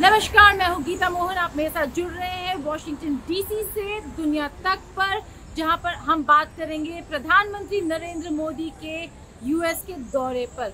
नमस्कार, मैं हूँ गीता मोहन। आप मेरे साथ जुड़ रहे हैं वॉशिंगटन डीसी से दुनिया तक पर, जहाँ पर हम बात करेंगे प्रधानमंत्री नरेंद्र मोदी के यूएस के दौरे पर।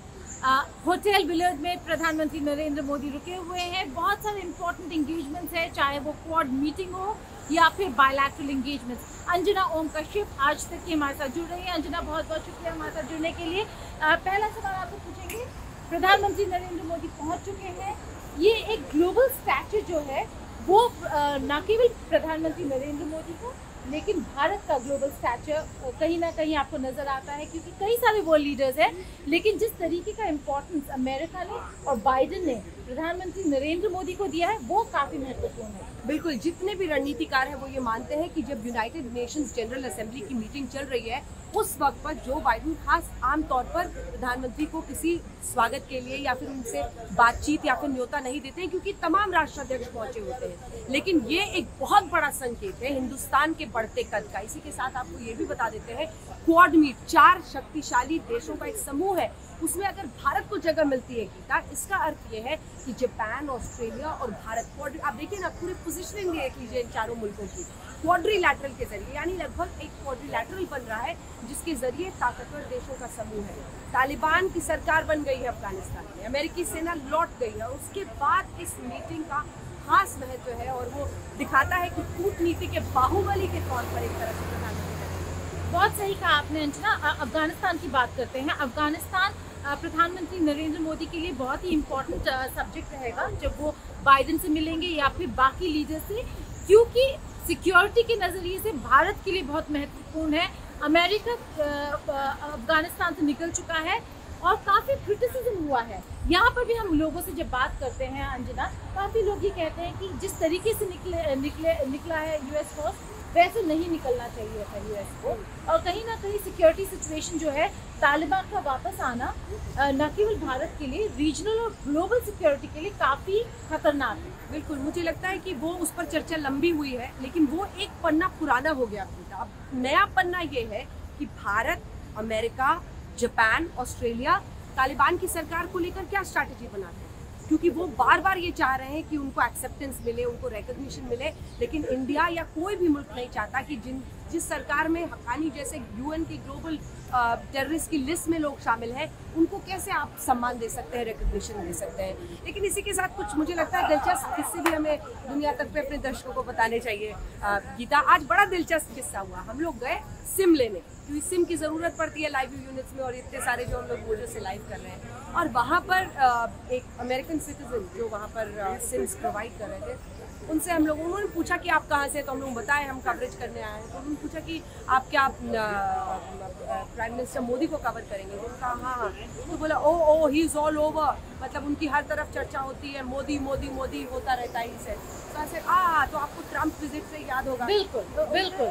होटल विलर्ड में प्रधानमंत्री नरेंद्र मोदी रुके हुए हैं। बहुत सारे इंपॉर्टेंट एंगेजमेंट्स हैं, चाहे वो क्वाड मीटिंग हो या फिर बायलैटरल एंगेजमेंट्स। अंजना ओम कश्यप आज तक की हमारे साथ जुड़ रही है। अंजना, बहुत बहुत शुक्रिया हमारे साथ जुड़ने के लिए। पहला सवाल आपको पूछेंगे, प्रधानमंत्री नरेंद्र मोदी पहुँच चुके हैं। ये एक ग्लोबल स्टैचर जो है वो न केवल प्रधानमंत्री नरेंद्र मोदी को, लेकिन भारत का ग्लोबल स्टैचर कहीं ना कहीं आपको नजर आता है, क्योंकि कई सारे वर्ल्ड लीडर्स हैं, लेकिन जिस तरीके का इम्पोर्टेंस अमेरिका ने और बाइडेन ने प्रधानमंत्री नरेंद्र मोदी को दिया है वो काफी महत्वपूर्ण है। बिल्कुल, जितने भी रणनीतिकार हैं वो ये मानते हैं कि जब यूनाइटेड नेशंस जनरल असेंबली की मीटिंग चल रही है उस वक्त पर जो बाइडेन खास आमतौर पर प्रधानमंत्री को किसी स्वागत के लिए या फिर उनसे बातचीत या फिर न्योता नहीं देते हैं, क्योंकि तमाम राष्ट्राध्यक्ष पहुंचे होते हैं। लेकिन ये एक बहुत बड़ा संकेत है हिंदुस्तान के बढ़ते कद का। इसी के साथ आपको ये भी बता देते हैं, क्वाड मीट 4 शक्तिशाली देशों का एक समूह है, उसमें अगर भारत को जगह मिलती है गीता, इसका अर्थ ये है कि जापान, ऑस्ट्रेलिया और भारत, क्वाड, आप देखिए ना, पूरी पोजीशनिंग देख लीजिए इन चारों मुल्कों की क्वाड्रिलैटरल के जरिए, यानी लगभग एक क्वाड्रिलैटरल बन रहा है जिसके जरिए ताकतवर देशों का समूह है। तालिबान की सरकार बन गई है अफगानिस्तान में, अमेरिकी सेना लौट गई है। उसके बाद इस मीटिंग का खास महत्व है और वो दिखाता है कि कूटनीति के बाहुबली के तौर पर एक तरह से प्रधानमंत्री। बहुत सही कहा आपने अंजना। अफगानिस्तान की बात करते हैं। अफगानिस्तान प्रधानमंत्री नरेंद्र मोदी के लिए बहुत ही इम्पोर्टेंट सब्जेक्ट रहेगा जब वो बाइडेन से मिलेंगे या फिर बाकी लीडर से, क्योंकि सिक्योरिटी के नज़रिए से भारत के लिए बहुत महत्वपूर्ण है। अमेरिका अफगानिस्तान से निकल चुका है और काफ़ी क्रिटिसिज्म हुआ है। यहाँ पर भी हम लोगों से जब बात करते हैं अंजना, काफ़ी लोग ये कहते हैं कि जिस तरीके से निकला है यूएस फोर्स, वैसे नहीं निकलना चाहिए था यूएस को। और कहीं ना कहीं सिक्योरिटी सिचुएशन जो है, तालिबान का वापस आना न केवल भारत के लिए, रीजनल और ग्लोबल सिक्योरिटी के लिए काफ़ी खतरनाक है। बिल्कुल, मुझे लगता है कि वो उस पर चर्चा लंबी हुई है, लेकिन वो एक पन्ना पुराना हो गया। अब नया पन्ना ये है कि Bharat, America, Japan, Australia Taliban की सरकार को लेकर क्या स्ट्रैटेजी बनाते हैं, क्योंकि वो बार बार ये चाह रहे हैं कि उनको एक्सेप्टेंस मिले, उनको रिकॉग्निशन मिले। लेकिन इंडिया या कोई भी मुल्क नहीं चाहता कि जिस सरकार में हक्कानी जैसे यूएन की ग्लोबल टेररिस्ट की लिस्ट में लोग शामिल हैं, उनको कैसे आप सम्मान दे सकते हैं, रिकॉग्निशन दे सकते हैं। लेकिन इसी के साथ कुछ मुझे लगता है दिलचस्प किस्से भी हमें दुनिया तक पे अपने दर्शकों को बताने चाहिए। गीता, आज बड़ा दिलचस्प किस्सा हुआ। हम लोग गए सिम लेने, क्योंकि सिम की ज़रूरत पड़ती है लाइव यूनिट्स में, और इतने सारे जो हम लोग वोजो से लाइव कर रहे हैं। और वहाँ पर एक अमेरिकन सिटीजन जो वहाँ पर सिम्स प्रोवाइड कर रहे थे, उनसे हम लोग, उन्होंने पूछा कि आप कहाँ से, तो हम लोग बताए हम कवरेज करने आए हैं। तो उन्होंने पूछा कि आप क्या प्राइम मिनिस्टर मोदी को कवर करेंगे? तो कहा हाँ। तो बोला ओ ही इज़ ऑल ओवर, मतलब उनकी हर तरफ चर्चा होती है, मोदी मोदी मोदी होता रहता है इसे। तो ऐसे तो आपको ट्रम्प विजिट से याद होगा। बिल्कुल बिल्कुल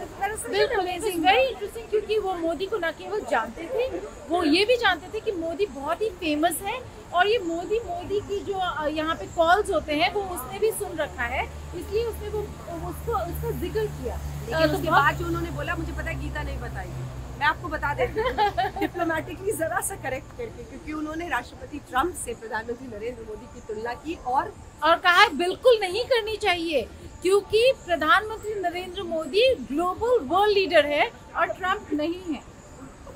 बिल्कुल, वेरी इंटरेस्टिंग, क्योंकि वो मोदी को न केवल जानते थे, वो ये भी जानते थे कि मोदी बहुत ही फेमस है, और ये मोदी की जो यहाँ पे कॉल्स होते हैं वो उसने भी सुन रखा है, इसलिए उसने वो उसका जिक्र किया। लेकिन उसके बाद जो उन्होंने बोला, मुझे पता है गीता नहीं बताएगी, मैं आपको बता देती हूँ डिप्लोमेटिकली जरा सा करेक्ट करके, क्योंकि उन्होंने राष्ट्रपति ट्रम्प से प्रधानमंत्री नरेंद्र मोदी की तुलना की और कहा बिल्कुल नहीं करनी चाहिए, क्योंकि प्रधानमंत्री Narendra Modi global world leader है और ट्रम्प नहीं है।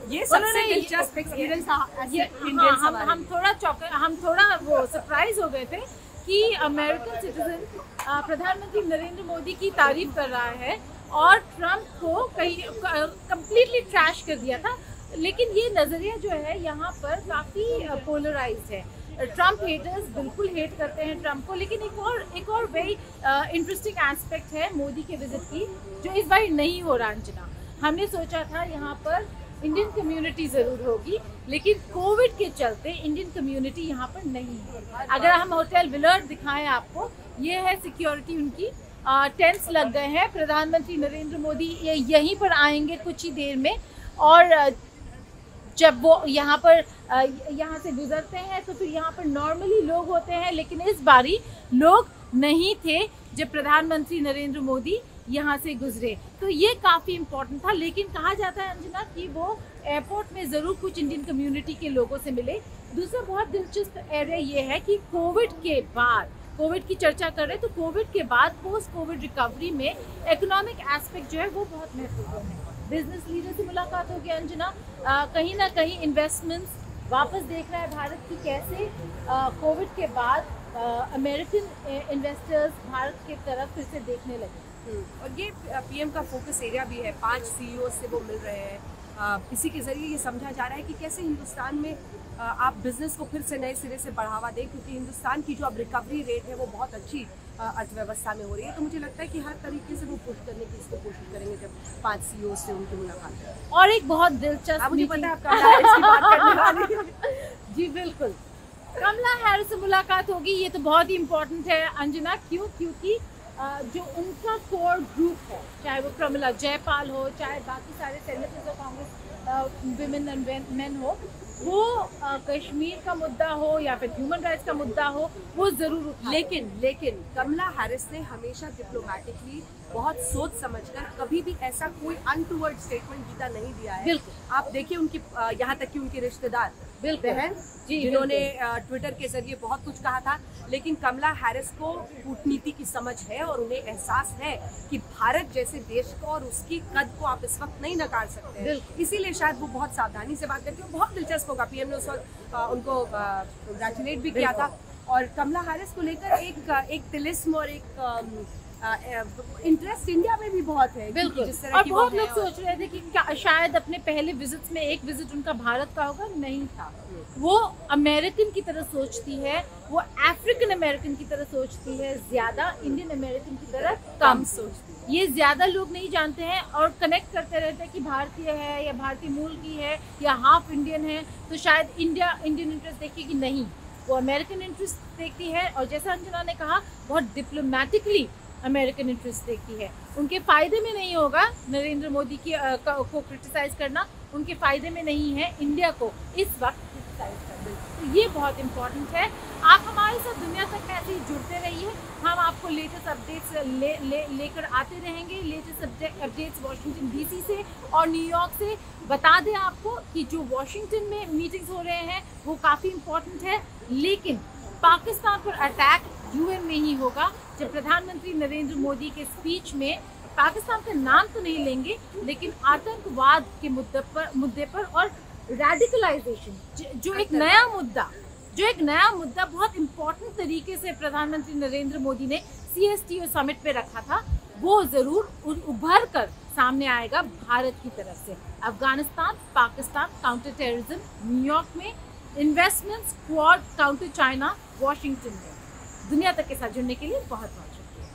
ये सबसे दिलचस्प एक्सपीरियंस हम थोड़ा वो सरप्राइज हो गए थे कि अमेरिकन सिटीजन प्रधानमंत्री नरेंद्र मोदी की तारीफ कर रहा है और ट्रम्प को कंप्लीटली ट्रैश कर दिया था। लेकिन ये नज़रिया जो है यहाँ पर काफ़ी पोलराइज्ड है। ट्रम्प हेटर्स बिल्कुल हेट करते हैं ट्रम्प को, लेकिन एक और वेरी इंटरेस्टिंग एस्पेक्ट है मोदी के विजिट की, जो इस बार नहीं हो रहा। अंजना, हमने सोचा था यहाँ पर इंडियन कम्युनिटी ज़रूर होगी, लेकिन कोविड के चलते इंडियन कम्युनिटी यहाँ पर नहीं है। अगर हम होटल विलर्ड दिखाएं आपको, ये है सिक्योरिटी उनकी, टेंट्स लग गए हैं। प्रधानमंत्री नरेंद्र मोदी यहीं पर आएंगे कुछ ही देर में, और जब वो यहाँ से गुजरते हैं तो फिर यहाँ पर नॉर्मली लोग होते हैं, लेकिन इस बारी लोग नहीं थे जब प्रधानमंत्री नरेंद्र मोदी यहाँ से गुजरे, तो ये काफ़ी इम्पोर्टेंट था। लेकिन कहा जाता है अंजना कि वो एयरपोर्ट में ज़रूर कुछ इंडियन कम्युनिटी के लोगों से मिले। दूसरा बहुत दिलचस्प एरिया ये है कि कोविड के बाद कोविड की चर्चा कर रहे हैं, तो कोविड के बाद पोस्ट कोविड रिकवरी में इकोनॉमिक एस्पेक्ट जो है वो बहुत महत्वपूर्ण है। बिजनेस लीडर से मुलाकात होगी अंजना, कहीं ना कहीं इन्वेस्टमेंट्स वापस देख रहा है भारत की कैसे कोविड के बाद अमेरिकन इन्वेस्टर्स भारत की तरफ फिर से देखने लगे। और ये पीएम का फोकस एरिया भी है, 5 सीईओ से वो मिल रहे हैं। इसी के ज़रिए ये समझा जा रहा है कि कैसे हिंदुस्तान में आप बिज़नेस को फिर से नए सिरे से बढ़ावा दें, क्योंकि हिंदुस्तान की जो अब रिकवरी रेट है वो बहुत अच्छी अर्थव्यवस्था में हो रही है। तो मुझे लगता है कि हर तरीके से वो पुश करने की इसको कोशिश करेंगे जब 5 सीईओ से उनकी मुलाकात है। और एक बहुत दिलचस्प मुझे पता है आप कमला हैरिस की बात करने वाली हैं। जी बिल्कुल, कमला हैरिस से मुलाकात होगी, ये तो बहुत ही इम्पोर्टेंट है अंजना। क्योंकि जो उनका कोर ग्रुप है, चाहे वो प्रमिला जयपाल हो, चाहे बाकी सारे senators of Congress women and main हो, वो कश्मीर का मुद्दा हो या फिर ह्यूमन राइट्स का मुद्दा हो, वो जरूर उठा। लेकिन कमला हैरिस ने हमेशा डिप्लोमेटिकली बहुत सोच समझकर कभी भी ऐसा कोई अनटूवर्ड स्टेटमेंट गीता नहीं दिया है। बिल्कुल। आप देखिए उनकी यहाँ तक कि उनके रिश्तेदार बहन जी, जिन्होंने ट्विटर के जरिए बहुत कुछ कहा था, लेकिन कमला हैरिस को कूटनीति की समझ है और उन्हें एहसास है कि भारत जैसे देश को और उसकी कद को आप इस वक्त नहीं नकार सकते हैं। इसीलिए शायद वो बहुत सावधानी से बात करती है। बहुत दिलचस्प होगा, पीएम ने उस वक्त उनको कंग्रेचुलेट भी किया था। और कमला हैरिस को लेकर एक तिलिस्म और एक इंटरेस्ट इंडिया में भी बहुत है। बिल्कुल। जिस तरह और की बहुत लोग सोच रहे थे कि शायद अपने पहले विजिट्स में एक विजिट उनका भारत का होगा, नहीं था। वो अमेरिकन की तरह सोचती है, वो अफ्रीकन अमेरिकन की तरह सोचती है, ज्यादा इंडियन अमेरिकन की तरह कम सोचती है। ये ज्यादा लोग नहीं जानते हैं और कनेक्ट करते रहते हैं कि भारतीय है या भारतीय मूल की है या हाफ इंडियन है, तो शायद इंडियन इंटरेस्ट देखेगी, नहीं, वो अमेरिकन इंटरेस्ट देखती है। और जैसा अंजना ने कहा, बहुत डिप्लोमेटिकली अमेरिकन इंटरेस्ट देखती है। उनके फ़ायदे में नहीं होगा नरेंद्र मोदी की को क्रिटिसाइज़ करना, उनके फ़ायदे में नहीं है इंडिया को इस वक्त क्रिटिसाइज़ करना। तो ये बहुत इम्पोर्टेंट है। आप हमारे साथ दुनिया तक में ऐसे ही जुड़ते रहिए, हम आपको लेटेस्ट अपडेट्स लेकर आते रहेंगे। लेटेस्ट अपडेट्स वाशिंगटन डीसी से और न्यूयॉर्क से। बता दें आपको कि जो वाशिंगटन में मीटिंग्स हो रहे हैं वो काफ़ी इम्पोर्टेंट है, लेकिन पाकिस्तान पर अटैक यूएन में ही होगा। जब प्रधानमंत्री नरेंद्र मोदी के स्पीच में पाकिस्तान का नाम तो नहीं लेंगे, लेकिन आतंकवाद के मुद्दे पर और रेडिकलाइजेशन जो एक नया मुद्दा बहुत इम्पोर्टेंट तरीके से प्रधानमंत्री नरेंद्र मोदी ने CSTO समिट पे रखा था, वो जरूर उभर कर सामने आएगा भारत की तरफ से। Afghanistan, Pakistan, counter terrorism, New York में investments, quad, counter China, Washington में। दुनिया तक के साथ जुड़ने के लिए बहुत बहुत शुक्रिया।